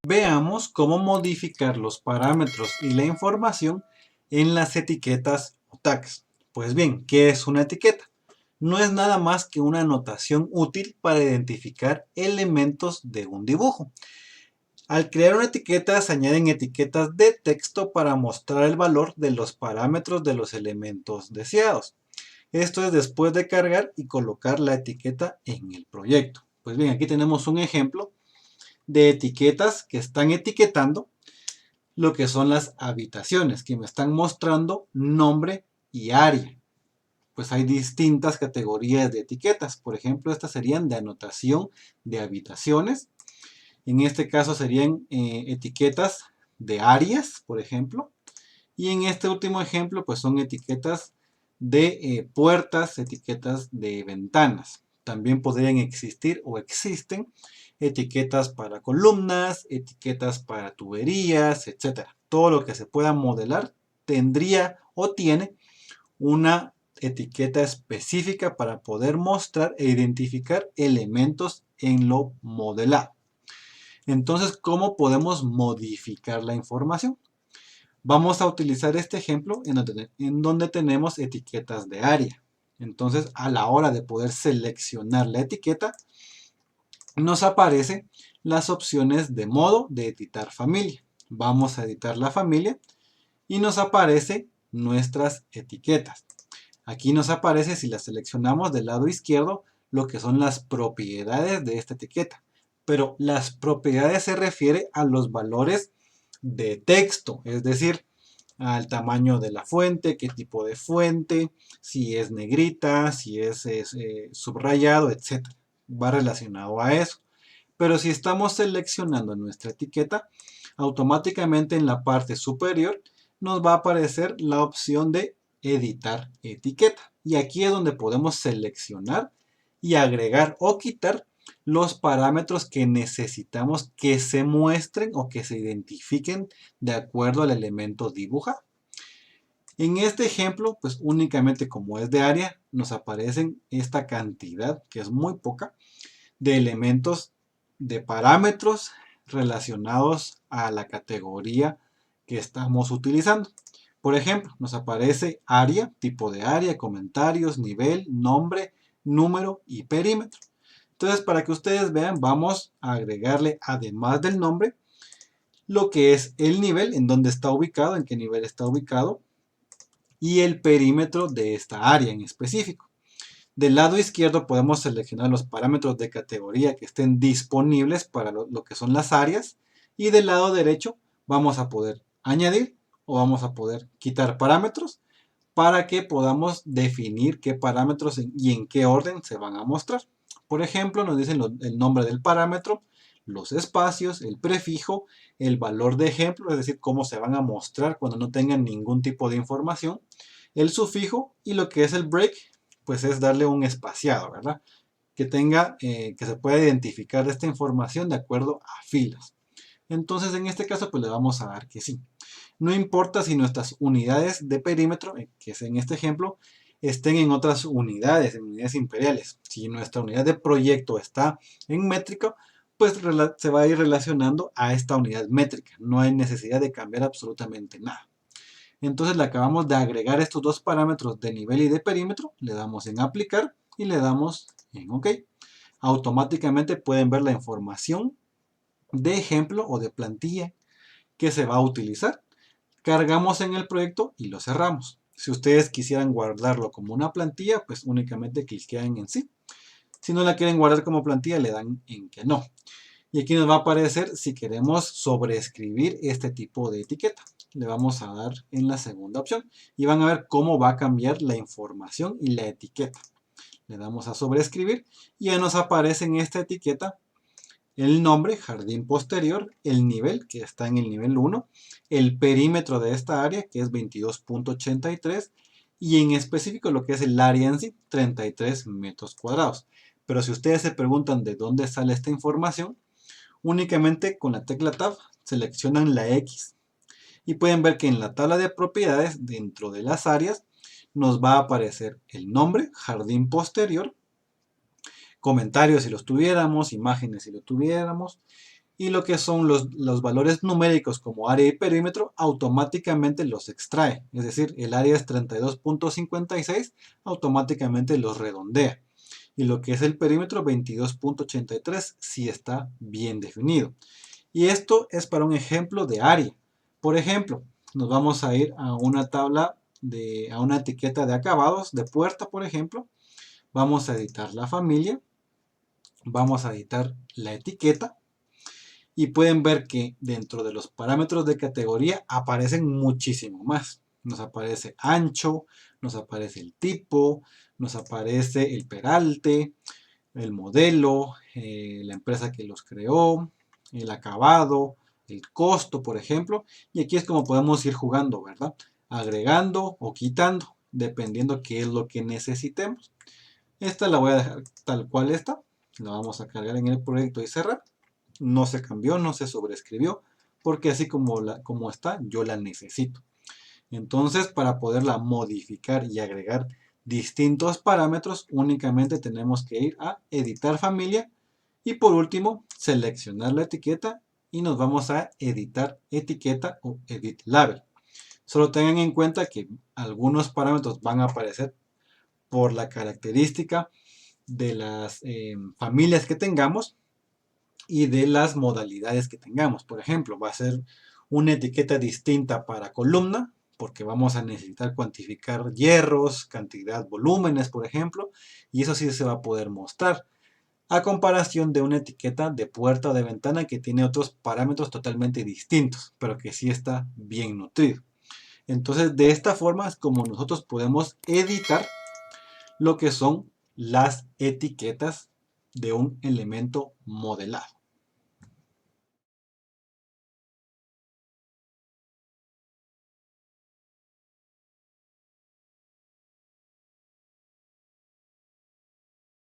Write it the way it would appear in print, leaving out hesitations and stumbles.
Veamos cómo modificar los parámetros y la información en las etiquetas o tags. Pues bien, ¿qué es una etiqueta? No es nada más que una anotación útil para identificar elementos de un dibujo. Al crear una etiqueta se añaden etiquetas de texto para mostrar el valor de los parámetros de los elementos deseados. Esto es después de cargar y colocar la etiqueta en el proyecto. Pues bien, aquí tenemos un ejemplo de etiquetas que están etiquetando lo que son las habitaciones, que me están mostrando nombre y área. Pues hay distintas categorías de etiquetas. Por ejemplo, estas serían de anotación de habitaciones. En este caso serían etiquetas de áreas, por ejemplo. Y en este último ejemplo, pues son etiquetas de puertas, etiquetas de ventanas. También podrían existir o existen etiquetas para columnas, etiquetas para tuberías, etcétera. Todo lo que se pueda modelar tendría o tiene una etiqueta específica para poder mostrar e identificar elementos en lo modelado. Entonces, ¿cómo podemos modificar la información? Vamos a utilizar este ejemplo en donde tenemos etiquetas de área. Entonces, a la hora de poder seleccionar la etiqueta, nos aparecen las opciones de modo de editar familia. Vamos a editar la familia y nos aparecen nuestras etiquetas. Aquí nos aparece, si la seleccionamos del lado izquierdo, lo que son las propiedades de esta etiqueta. Pero las propiedades se refiere a los valores de texto, es decir, al tamaño de la fuente, qué tipo de fuente, si es negrita, si es subrayado, etc. Va relacionado a eso. Pero si estamos seleccionando nuestra etiqueta, automáticamente en la parte superior nos va a aparecer la opción de editar etiqueta. Y aquí es donde podemos seleccionar y agregar o quitar los parámetros que necesitamos que se muestren o que se identifiquen de acuerdo al elemento dibujado. En este ejemplo, pues únicamente como es de área, nos aparecen esta cantidad, que es muy poca, de elementos de parámetros relacionados a la categoría que estamos utilizando. Por ejemplo, nos aparece área, tipo de área, comentarios, nivel, nombre, número y perímetro. Entonces, para que ustedes vean, vamos a agregarle, además del nombre, lo que es el nivel, en dónde está ubicado, en qué nivel está ubicado, y el perímetro de esta área en específico. Del lado izquierdo podemos seleccionar los parámetros de categoría que estén disponibles para lo que son las áreas, y del lado derecho vamos a poder añadir o vamos a poder quitar parámetros para que podamos definir qué parámetros y en qué orden se van a mostrar. Por ejemplo, nos dicen el nombre del parámetro, los espacios, el prefijo, el valor de ejemplo, es decir, cómo se van a mostrar cuando no tengan ningún tipo de información, el sufijo, y lo que es el break, pues es darle un espaciado, ¿verdad? Que tenga, que se pueda identificar esta información de acuerdo a filas. Entonces, en este caso, pues le vamos a dar que sí. No importa si nuestras unidades de perímetro, que es en este ejemplo, estén en otras unidades, en unidades imperiales. Si nuestra unidad de proyecto está en métrica, pues se va a ir relacionando a esta unidad métrica. No hay necesidad de cambiar absolutamente nada. Entonces le acabamos de agregar estos dos parámetros de nivel y de perímetro, le damos en aplicar y le damos en OK. Automáticamente pueden ver la información de ejemplo o de plantilla que se va a utilizar. Cargamos en el proyecto y lo cerramos. Si ustedes quisieran guardarlo como una plantilla, pues únicamente cliquean en sí. Si no la quieren guardar como plantilla, le dan en que no. Y aquí nos va a aparecer si queremos sobreescribir este tipo de etiqueta. Le vamos a dar en la segunda opción y van a ver cómo va a cambiar la información y la etiqueta. Le damos a sobreescribir y ya nos aparece en esta etiqueta el nombre, jardín posterior, el nivel, que está en el nivel 1, el perímetro de esta área, que es 22.83, y en específico lo que es el área en sí, 33 metros cuadrados. Pero si ustedes se preguntan de dónde sale esta información, únicamente con la tecla Tab seleccionan la X y pueden ver que en la tabla de propiedades, dentro de las áreas, nos va a aparecer el nombre, jardín posterior, comentarios si los tuviéramos, imágenes si lo tuviéramos, y lo que son los valores numéricos como área y perímetro automáticamente los extrae. Es decir, el área es 32.56, automáticamente los redondea. Y lo que es el perímetro 22.83 si está bien definido. Y esto es para un ejemplo de área. Por ejemplo, nos vamos a ir a una tabla a una etiqueta de acabados de puerta, por ejemplo. Vamos a editar la familia. Vamos a editar la etiqueta. Y pueden ver que dentro de los parámetros de categoría aparecen muchísimo más. Nos aparece ancho, nos aparece el tipo, nos aparece el peralte, el modelo, la empresa que los creó, el acabado, el costo, por ejemplo. Y aquí es como podemos ir jugando, ¿verdad? Agregando o quitando, dependiendo qué es lo que necesitemos. Esta la voy a dejar tal cual está. La vamos a cargar en el proyecto y cerrar. No se cambió, no se sobreescribió, porque así como está, yo la necesito. Entonces, para poderla modificar y agregar distintos parámetros, únicamente tenemos que ir a editar familia y por último, seleccionar la etiqueta y nos vamos a editar etiqueta o edit label. Solo tengan en cuenta que algunos parámetros van a aparecer por la característica de las familias que tengamos y de las modalidades que tengamos. Por ejemplo, va a ser una etiqueta distinta para columna, porque vamos a necesitar cuantificar hierros, cantidad, volúmenes, por ejemplo, y eso sí se va a poder mostrar, a comparación de una etiqueta de puerta o de ventana que tiene otros parámetros totalmente distintos, pero que sí está bien nutrido. Entonces, de esta forma es como nosotros podemos editar lo que son las etiquetas de un elemento modelado.